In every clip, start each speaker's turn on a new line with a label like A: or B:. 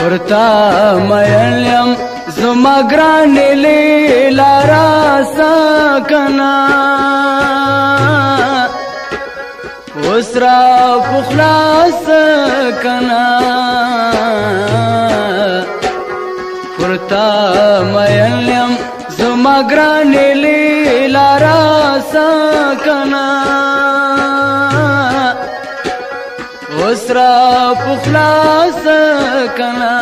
A: ورتا مین یم زما ګرانې لیلا راسه کنه اوس را پخلاص کنه ورتا مین یم زما ګرانې لیلا راسه کنه اوس را پخلاص کنه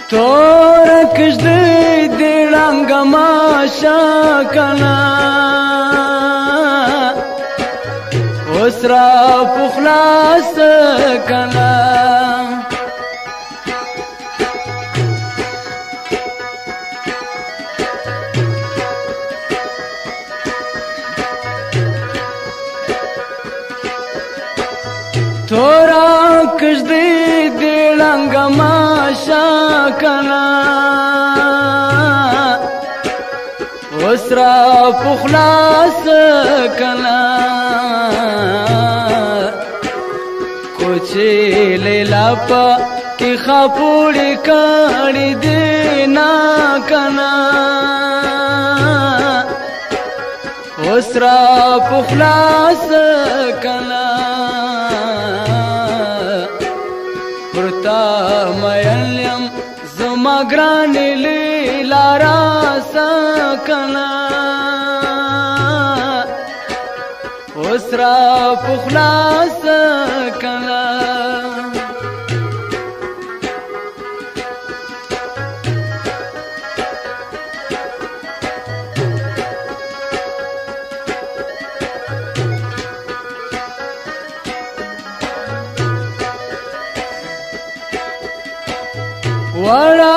A: تور کشدی دی رنگ ماشا کنا اوس را پخلاص کنا تورا کشدی دی رنگ ماشا کنا اوس را پخلاص کنا کوچی لیلا پا کی خاپوڑی کاری دینا کنا اوس را پخلاص کنا ورتا مین یم زما ګرانې لیلا راسه کنه اوس را پخلاص کنه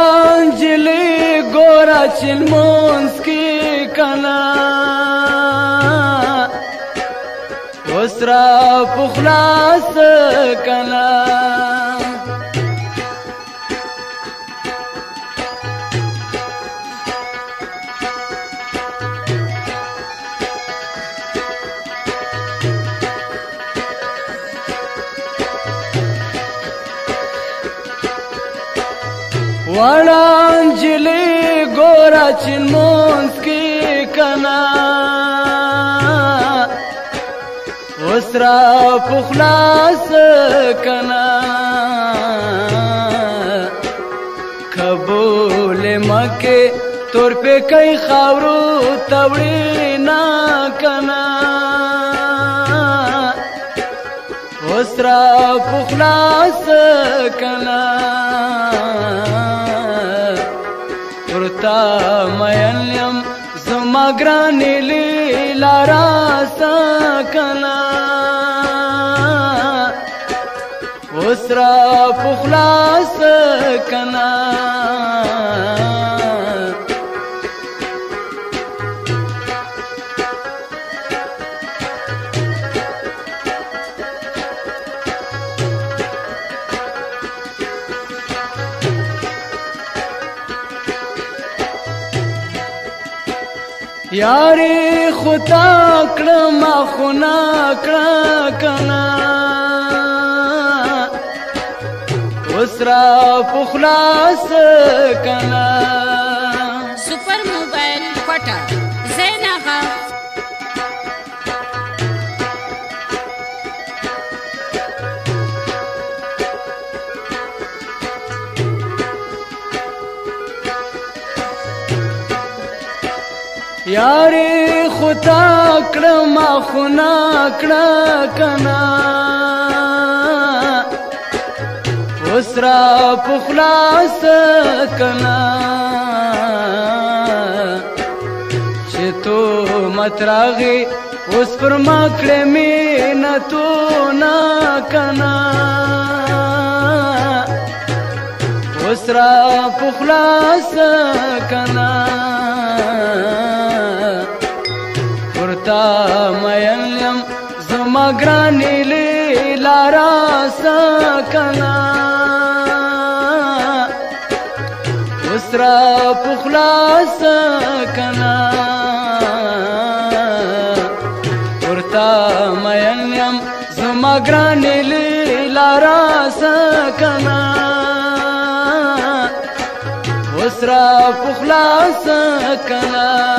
A: ورانجلی گورا چلمونس کی کنا اوس را پخلاص کنا وړانجلی ګورا چلمونس کی کنا اوس را پخلاص کنا قبول مکه تور په کای خاورو توړی نا کنا اوس را پخلاص کنا ورتا مین یم زما ګرانې لیلا راسه کنه اوس را پخلاص کنه یاری خدا کړم خنا کړه کنا اوس را پخلاص کنا
B: سپر موبایل کوټه زینغه
A: یاری خدا کړم خنا کړه کنا اوس را پخلاص کنا چې تو متراغي اوس پر ما کړې مینتو نا کنا اوس را پخلاص کنا ورتا مین یم زما ګرانې لارا سکنا وسرا پخلا سکنا ورتا مینم زما ګرانې لارا سکنا وسرا پخلا سکنا